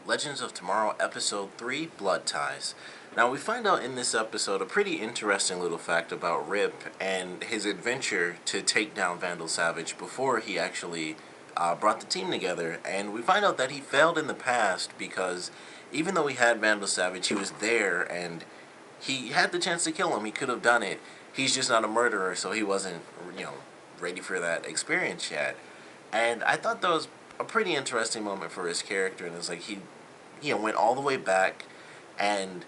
Legends of Tomorrow, Episode 3, Blood Ties. Now, we find out in this episode a pretty interesting little fact about Rip and his adventure to take down Vandal Savage before he actually brought the team together. And we find out that he failed in the past because even though he had Vandal Savage, he was there and he had the chance to kill him. He could have done it. He's just not a murderer, so he wasn't, you know, ready for that experience yet. And I thought that was a pretty interesting moment for his character, and it's like he, went all the way back, and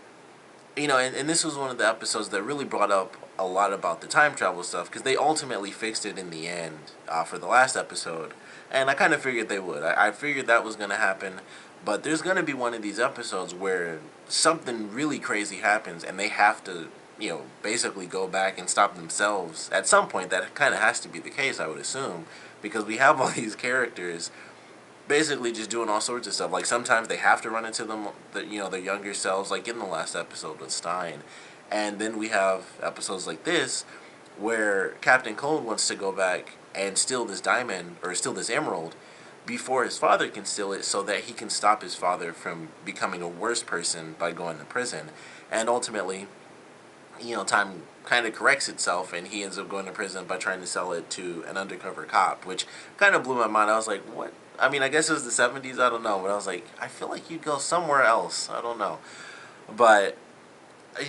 and this was one of the episodes that really brought up a lot about the time travel stuff because they ultimately fixed it in the end for the last episode, and I kind of figured they would. I figured that was going to happen, but there's going to be one of these episodes where something really crazy happens, and they have to, basically go back and stop themselves at some point. That kind of has to be the case, I would assume, because we have all these characters basically just doing all sorts of stuff. Like sometimes they have to run into them, their younger selves, like in the last episode with Stein, and then we have episodes like this where Captain Cold wants to go back and steal this diamond or steal this emerald before his father can steal it, so that he can stop his father from becoming a worse person by going to prison, and ultimately, time kind of corrects itself, and he ends up going to prison by trying to sell it to an undercover cop, which kind of blew my mind. I was like, what? I mean, I guess it was the 70s, I don't know, but I was like, I feel like you'd go somewhere else. I don't know. But, I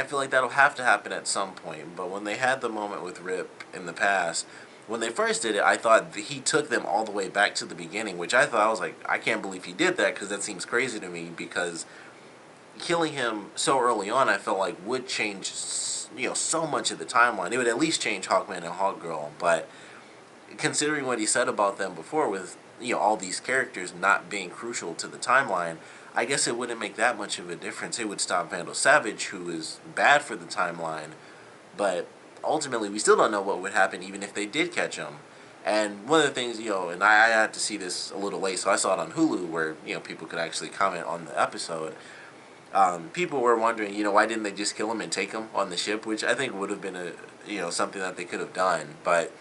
feel like that'll have to happen at some point. But when they had the moment with Rip in the past, when they first did it, I thought he took them all the way back to the beginning, which I was like, I can't believe he did that, because that seems crazy to me, because killing him so early on, I felt like would change, so much of the timeline. It would at least change Hawkman and Hawkgirl, but considering what he said about them before, with all these characters not being crucial to the timeline, I guess it wouldn't make that much of a difference. It would stop Vandal Savage, who is bad for the timeline, but ultimately we still don't know what would happen even if they did catch him. And one of the things, and I had to see this a little late, so I saw it on Hulu, where people could actually comment on the episode. People were wondering, why didn't they just kill him and take him on the ship, which I think would have been something that they could have done. But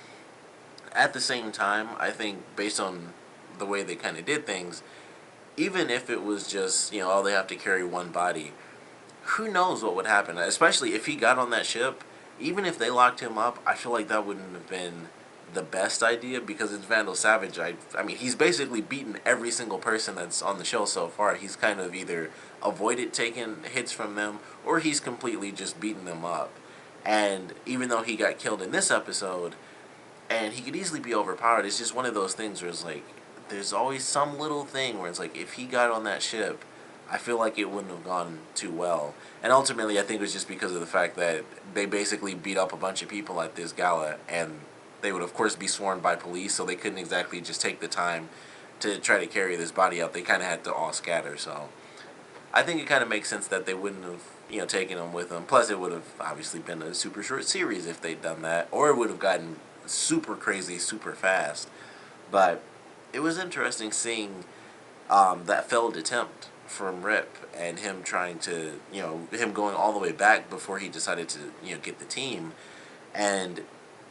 at the same time, I think based on the way they kind of did things, even if it was just, oh, they have to carry one body, who knows what would happen, especially if he got on that ship. Even if they locked him up, I feel like that wouldn't have been the best idea, because it's Vandal Savage. I mean, he's basically beaten every single person that's on the show so far. He's kind of either avoided taking hits from them, or he's completely just beaten them up. And even though he got killed in this episode, and he could easily be overpowered, it's just one of those things where it's like, there's always some little thing where it's like, if he got on that ship, I feel like it wouldn't have gone too well. And ultimately, I think it was just because of the fact that they basically beat up a bunch of people at this gala, and they would, of course, be swarmed by police, so they couldn't exactly just take the time to try to carry this body out. They kind of had to all scatter, so I think it kind of makes sense that they wouldn't have, taken them with them. Plus, it would have obviously been a super short series if they'd done that, or it would have gotten super crazy super fast. But it was interesting seeing that failed attempt from Rip, and him trying to, him going all the way back before he decided to, get the team. And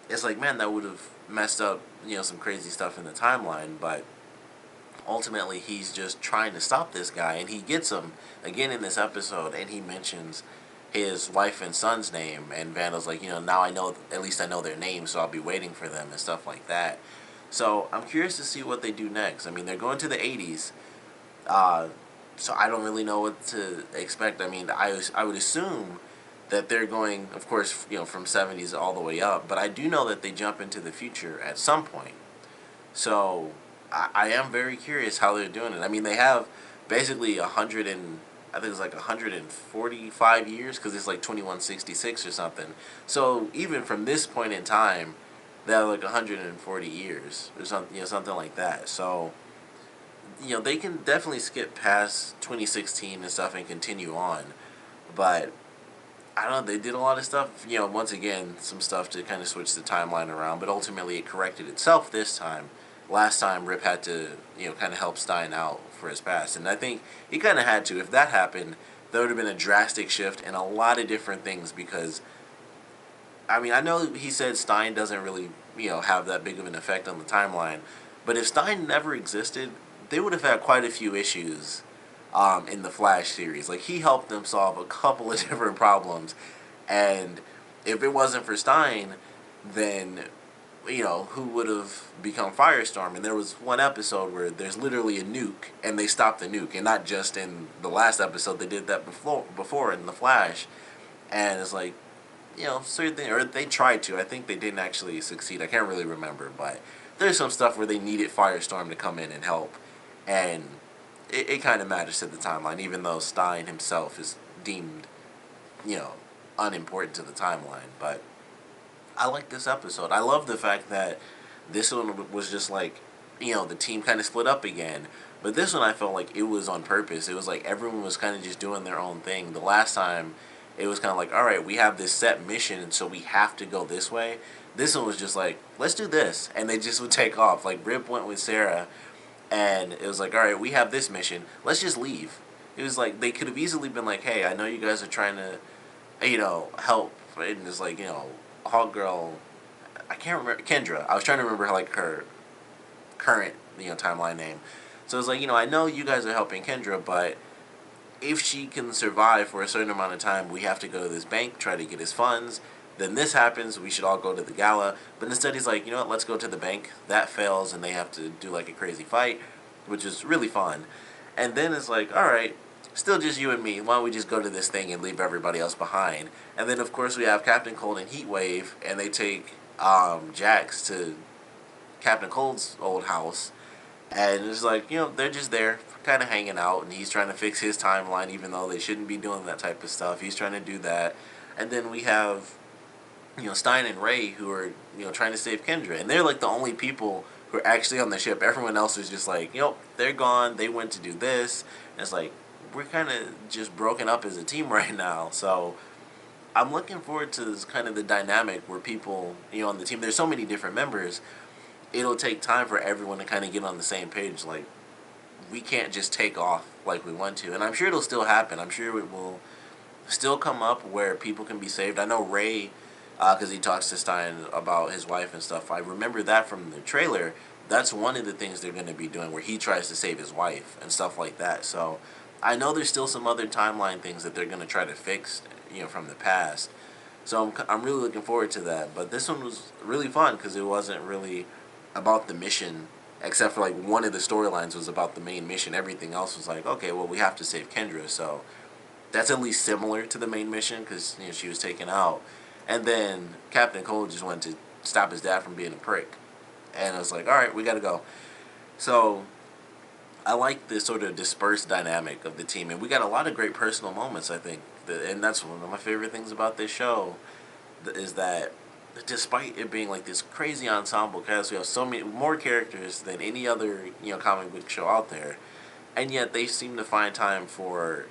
it's like, man, that would have messed up, some crazy stuff in the timeline, but ultimately he's just trying to stop this guy, and he gets him again in this episode, and he mentions his wife and son's name, and Vandal's like, now I know, at least I know their names, so I'll be waiting for them and stuff like that. So I'm curious to see what they do next. I mean, they're going to the 80s, so I don't really know what to expect. I mean, I would assume that they're going, of course, from 70s all the way up, but I do know that they jump into the future at some point. So I am very curious how they're doing it. I mean, they have basically 100 and I think it's like 145 years, because it's like 2166 or something. So even from this point in time, they have like 140 years or something, something like that. So they can definitely skip past 2016 and stuff and continue on. But I don't know, they did a lot of stuff, once again, some stuff to kind of switch the timeline around, but ultimately it corrected itself this time. Last time, Rip had to, kind of help Stein out for his past, and I think he kind of had to. If that happened, there would have been a drastic shift in a lot of different things, because, I mean, I know he said Stein doesn't really, have that big of an effect on the timeline, but if Stein never existed, they would have had quite a few issues in the Flash series. Like, he helped them solve a couple of different problems, and if it wasn't for Stein, then who would have become Firestorm? And there was one episode where there's literally a nuke, and they stopped the nuke, and not just in the last episode. They did that before in the Flash, and it's like, certain thing, or they tried to. I think they didn't actually succeed. I can't really remember, but there's some stuff where they needed Firestorm to come in and help, and it kind of matters to the timeline, even though Stein himself is deemed, you know, unimportant to the timeline. But I like this episode. I love the fact that this one was just like, the team kind of split up again. But this one I felt like it was on purpose. It was like everyone was kind of just doing their own thing. The last time, it was kind of like, all right, we have this set mission, and so we have to go this way. This one was just like, let's do this. And they just would take off. Like, Rip went with Sarah, and it was like, all right, we have this mission. Let's just leave. It was like, they could have easily been like, hey, I know you guys are trying to, help. And it's like, Hawk Girl, I can't remember, Kendra. I was trying to remember, like, her current, timeline name. So it's like, I know you guys are helping Kendra, but if she can survive for a certain amount of time, we have to go to this bank, try to get his funds. Then this happens, we should all go to the gala. But instead he's like, let's go to the bank. That fails, and they have to do like a crazy fight, which is really fun. And then it's like, all right, still just you and me. Why don't we just go to this thing and leave everybody else behind? And then, of course, we have Captain Cold and Heatwave, and they take Jax to Captain Cold's old house. And it's like, they're just there, kind of hanging out, and he's trying to fix his timeline, even though they shouldn't be doing that type of stuff. He's trying to do that. And then we have, Stein and Ray, who are, trying to save Kendra. And they're, like, the only people who are actually on the ship. Everyone else is just like, they're gone. They went to do this. And it's like, we're kind of just broken up as a team right now. So I'm looking forward to this kind of the dynamic where people, on the team, there's so many different members. It'll take time for everyone to kind of get on the same page. Like, we can't just take off like we want to. And I'm sure it'll still happen. I'm sure it will still come up where people can be saved. I know Ray, because he talks to Stein about his wife and stuff. I remember that from the trailer. That's one of the things they're going to be doing, where he tries to save his wife and stuff like that. So I know there's still some other timeline things that they're going to try to fix, from the past. So I'm really looking forward to that. But this one was really fun because it wasn't really about the mission, except for like one of the storylines was about the main mission. Everything else was like, okay, well, we have to save Kendra, so that's at least similar to the main mission because she was taken out. And then Captain Cold just wanted to stop his dad from being a prick, and I was like, all right, we gotta go. So I like this sort of dispersed dynamic of the team, and we got a lot of great personal moments, I think, and that's one of my favorite things about this show, is that despite it being like this crazy ensemble cast, we have so many more characters than any other comic book show out there, and yet they seem to find time for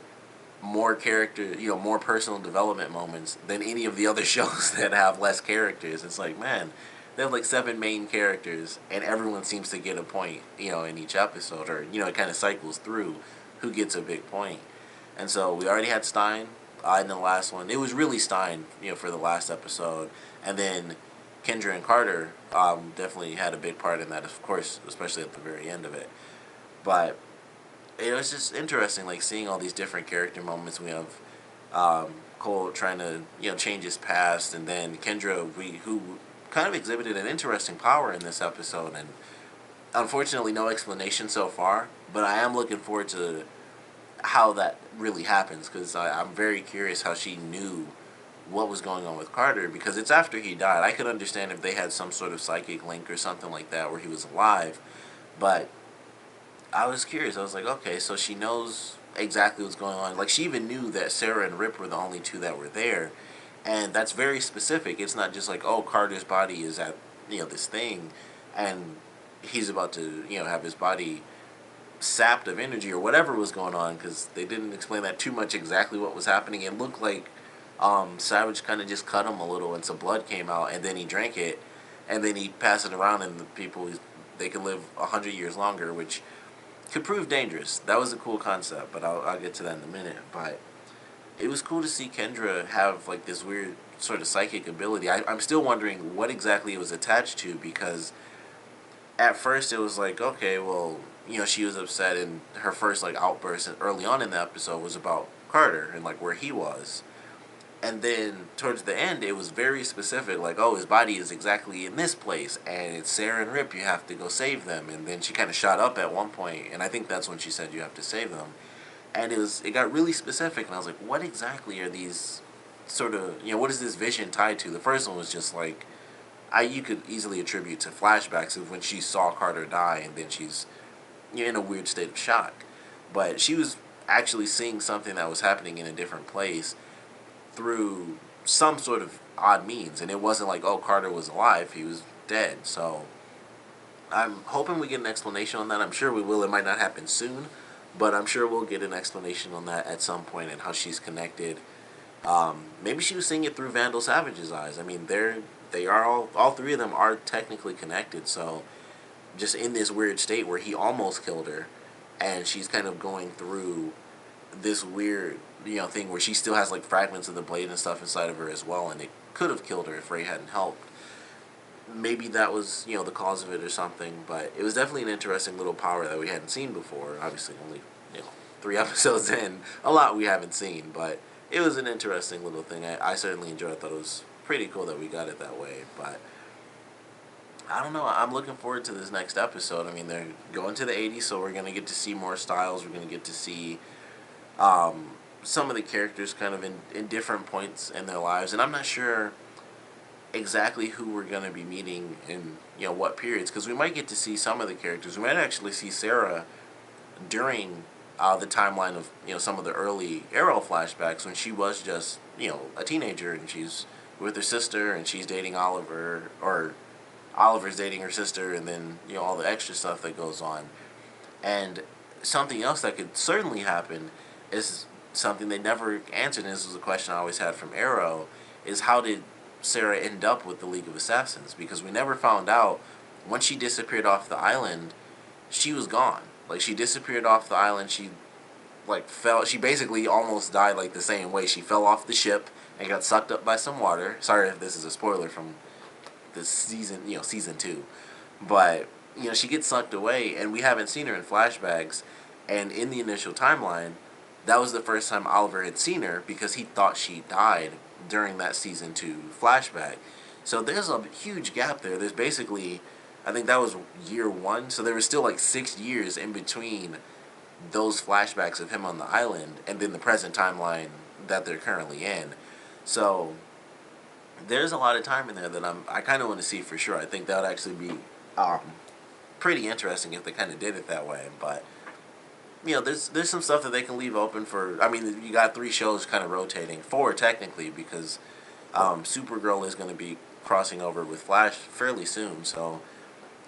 more character, more personal development moments than any of the other shows that have less characters. It's like, man, they have like 7 main characters, and everyone seems to get a point, in each episode, or it kind of cycles through who gets a big point. And so we already had Stein in the last one. It was really Stein, for the last episode. And then Kendra and Carter definitely had a big part in that, of course, especially at the very end of it. But it was just interesting, like, seeing all these different character moments. We have Cole trying to, change his past, and then Kendra, who kind of exhibited an interesting power in this episode. And unfortunately, no explanation so far, but I am looking forward to how that really happens, because I'm very curious how she knew what was going on with Carter, because it's after he died. I could understand if they had some sort of psychic link or something like that where he was alive, but I was curious. I was like, okay, so she knows exactly what's going on. Like, she even knew that Sara and Rip were the only 2 that were there, and that's very specific. It's not just like, oh, Carter's body is at this thing, and he's about to have his body sapped of energy or whatever was going on, because they didn't explain that too much exactly what was happening. It looked like Savage kind of just cut him a little, and some blood came out, and then he drank it, and then he passed it around, and the people, they could live 100 years longer, which could prove dangerous. That was a cool concept, but I'll get to that in a minute. But it was cool to see Kendra have like this weird sort of psychic ability. I'm still wondering what exactly it was attached to, because at first it was like, okay, well, she was upset, and her first like outburst early on in the episode was about Carter and like where he was. And then towards the end, it was very specific, like, oh, his body is exactly in this place, and it's Sara and Rip. You have to go save them. And then she kind of shot up at one point, and I think that's when she said you have to save them. And it got really specific, and I was like, what exactly are these sort of, what is this vision tied to? The first one was just like, you could easily attribute to flashbacks of when she saw Carter die, and then she's in a weird state of shock. But she was actually seeing something that was happening in a different place through some sort of odd means, and it wasn't like, oh, Carter was alive, he was dead. So I'm hoping we get an explanation on that. I'm sure we will. It might not happen soon, but I'm sure we'll get an explanation on that at some point and how she's connected. Maybe she was seeing it through Vandal Savage's eyes. I mean, they are all three of them are technically connected. So just in this weird state where he almost killed her, and she's kind of going through this weird thing where she still has like fragments of the blade and stuff inside of her as well, and it could have killed her if Ray hadn't helped. Maybe that was the cause of it or something, but it was definitely an interesting little power that we hadn't seen before. Obviously, only 3 episodes in, a lot we haven't seen, but it was an interesting little thing. I certainly enjoyed it. I thought it was pretty cool that we got it that way, but I don't know. I'm looking forward to this next episode. I mean, they're going to the 80s, so we're going to get to see more styles. We're going to get to see some of the characters kind of in different points in their lives. And I'm not sure exactly who we're going to be meeting in, what periods. Because we might get to see some of the characters. We might actually see Sara during the timeline of, some of the early Arrow flashbacks when she was just, a teenager and she's with her sister and she's dating Oliver, or Oliver's dating her sister, and then all the extra stuff that goes on. And something else that could certainly happen is something they never answered, and this was a question I always had from Arrow, is how did Sara end up with the League of Assassins? Because we never found out. Once she disappeared off the island, she was gone. Like, she disappeared off the island. She she basically almost died like the same way. She fell off the ship and got sucked up by some water. Sorry if this is a spoiler from this season, season 2. But, she gets sucked away, and we haven't seen her in flashbacks. And in the initial timeline, that was the first time Oliver had seen her because he thought she died during that season 2 flashback. So there's a huge gap there. There's basically, I think that was year 1, so there was still like 6 years in between those flashbacks of him on the island and then the present timeline that they're currently in. So there's a lot of time in there that I kind of want to see for sure. I think that would actually be pretty interesting if they kind of did it that way. But there's some stuff that they can leave open for. I mean, you got 3 shows kind of rotating, 4 technically, because Supergirl is going to be crossing over with Flash fairly soon. So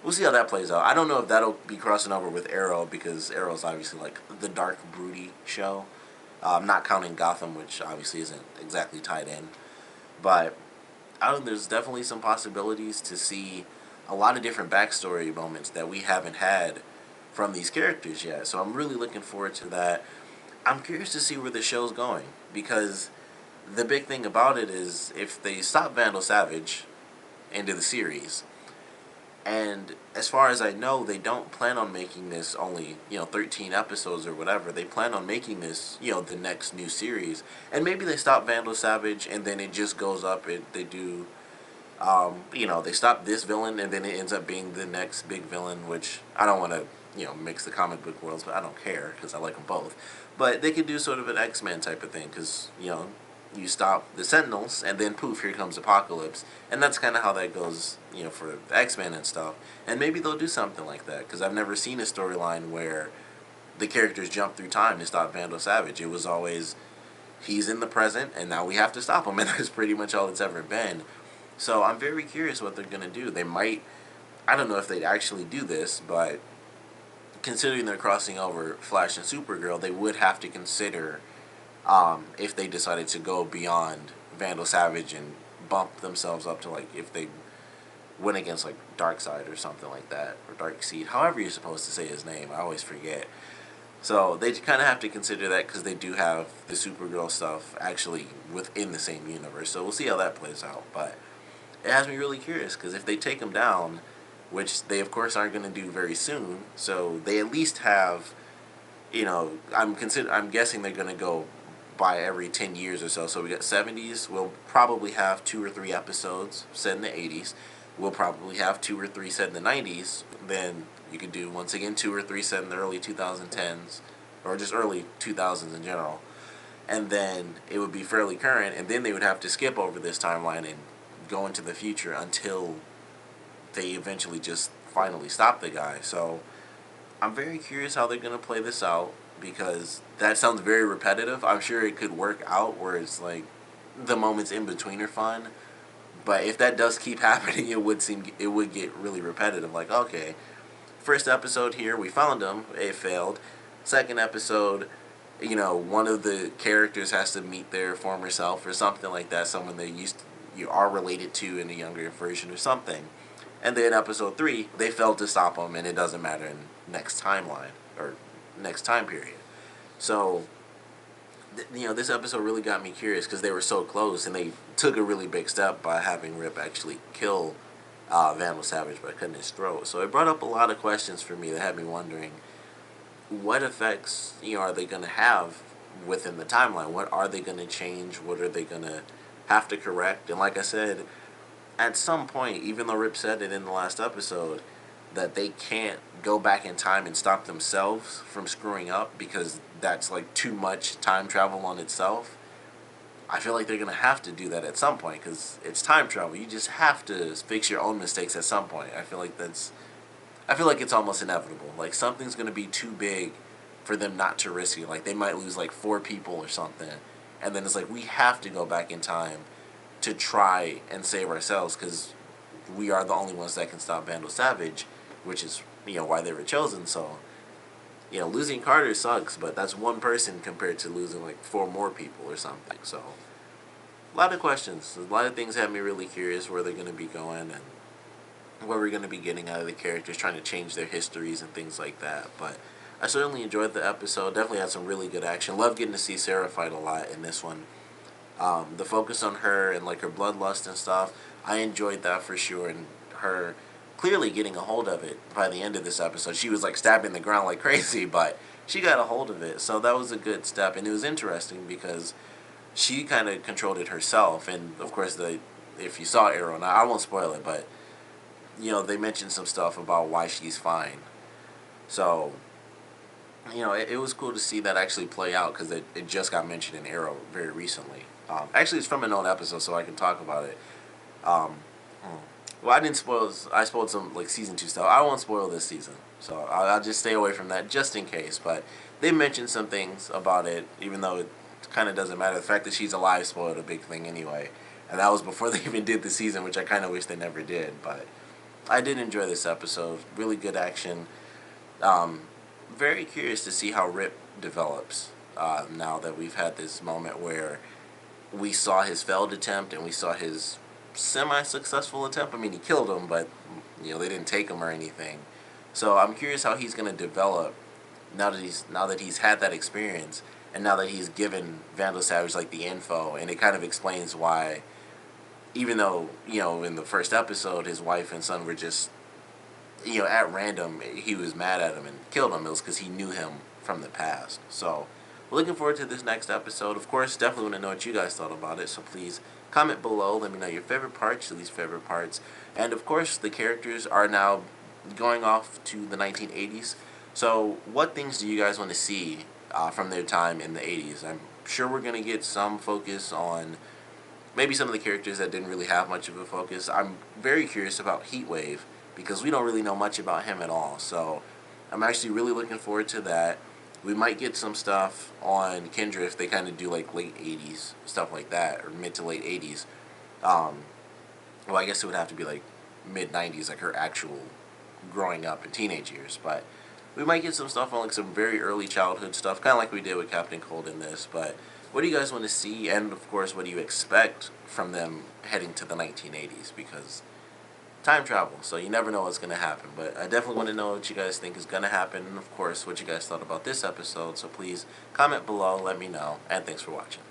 we'll see how that plays out. I don't know if that'll be crossing over with Arrow, because Arrow's obviously like the dark, broody show. Not counting Gotham, which obviously isn't exactly tied in. But there's definitely some possibilities to see a lot of different backstory moments that we haven't had from these characters yet. So I'm really looking forward to that. I'm curious to see where the show's going, because the big thing about it is if they stop Vandal Savage into the series, and as far as I know, they don't plan on making this only 13 episodes or whatever. They plan on making this the next new series, and maybe they stop Vandal Savage and then it just goes up. They do they stop this villain and then it ends up being the next big villain, which I don't want to mix the comic book worlds, but I don't care because I like them both. But they could do sort of an X-Men type of thing, because you stop the Sentinels and then poof, here comes Apocalypse, and that's kind of how that goes for the X-Men and stuff. And maybe they'll do something like that, because I've never seen a storyline where the characters jump through time to stop Vandal Savage. It was always he's in the present and now we have to stop him, and that's pretty much all it's ever been. So I'm very curious what they're going to do. They might, I don't know if they'd actually do this, but considering they're crossing over Flash and Supergirl, they would have to consider if they decided to go beyond Vandal Savage and bump themselves up to, like, if they went against like Darkseid or something like that, or Darkseid, however you're supposed to say his name, I always forget. So they kind of have to consider that, because they do have the Supergirl stuff actually within the same universe. So we'll see how that plays out. But it has me really curious, because if they take him down, which they of course aren't going to do very soon. So they at least have, I'm guessing they're going to go by every 10 years or so. So we got 70s. We'll probably have 2 or 3 episodes set in the 80s. We'll probably have 2 or 3 set in the 90s. Then you could do, once again, 2 or 3 set in the early 2010s, or just early 2000s in general. And then it would be fairly current, and then they would have to skip over this timeline and go into the future until they eventually just finally stop the guy. So I'm very curious how they're going to play this out, because that sounds very repetitive. I'm sure it could work out where it's like the moments in between are fun, but if that does keep happening, it would get really repetitive. Like, okay, first episode here, we found him, it failed. Second episode, one of the characters has to meet their former self or something like that, someone you are related to in a younger version or something. And then episode 3, they failed to stop him, and it doesn't matter in next timeline or next time period. So, this episode really got me curious because they were so close, and they took a really big step by having Rip actually kill Vandal Savage by cutting his throat. So it brought up a lot of questions for me that had me wondering, what effects are they going to have within the timeline? What are they going to change? What are they going to have to correct? And like I said, at some point, even though Rip said it in the last episode, that they can't go back in time and stop themselves from screwing up because that's like too much time travel on itself. I feel like they're going to have to do that at some point because it's time travel. You just have to fix your own mistakes at some point. I feel like it's almost inevitable. Like, something's going to be too big for them not to risk it. Like, they might lose like 4 people or something. And then it's like, we have to go back in time to try and save ourselves because we are the only ones that can stop Vandal Savage, which is, why they were chosen. So, losing Carter sucks, but that's one person compared to losing like 4 more people or something. So, a lot of questions. A lot of things have me really curious where they're going to be going and what we're going to be getting out of the characters, trying to change their histories and things like that. But I certainly enjoyed the episode. Definitely had some really good action. Love getting to see Sara fight a lot in this one. The focus on her and like her bloodlust and stuff, I enjoyed that for sure. And her clearly getting a hold of it by the end of this episode. She was like stabbing the ground like crazy, but she got a hold of it. So that was a good step. And it was interesting because she kind of controlled it herself. And of course, if you saw Arrow, now I won't spoil it, but they mentioned some stuff about why she's fine. So, it was cool to see that actually play out because it just got mentioned in Arrow very recently. Actually, it's from an old episode, so I can talk about it. Well, I spoiled some like season 2 stuff. I won't spoil this season, so I'll just stay away from that just in case. But they mentioned some things about it, even though it kind of doesn't matter. The fact that she's alive spoiled a big thing anyway, and that was before they even did the season, which I kind of wish they never did. But I did enjoy this episode. Really good action. Very curious to see how Rip develops now that we've had this moment where we saw his failed attempt and we saw his semi-successful attempt. I mean, he killed him, but they didn't take him or anything. So I'm curious how he's going to develop now that he's had that experience and now that he's given Vandal Savage like the info, and it kind of explains why, even though in the first episode his wife and son were just at random, he was mad at him and killed him. It was because he knew him from the past. So looking forward to this next episode. Of course, definitely want to know what you guys thought about it, so please comment below. Let me know your favorite parts, your least favorite parts. And of course, the characters are now going off to the 1980s. So what things do you guys want to see from their time in the 80s? I'm sure we're going to get some focus on maybe some of the characters that didn't really have much of a focus. I'm very curious about Heatwave because we don't really know much about him at all. So I'm actually really looking forward to that. We might get some stuff on Kendra if they kind of do like late 80s, stuff like that, or mid to late 80s. Well, I guess it would have to be like mid 90s, like her actual growing up in teenage years. But we might get some stuff on like some very early childhood stuff, kind of like we did with Captain Cold in this. But what do you guys want to see? And of course, what do you expect from them heading to the 1980s? Because time travel, so you never know what's going to happen. But I definitely want to know what you guys think is going to happen, and of course what you guys thought about this episode. So please comment below, let me know, and thanks for watching.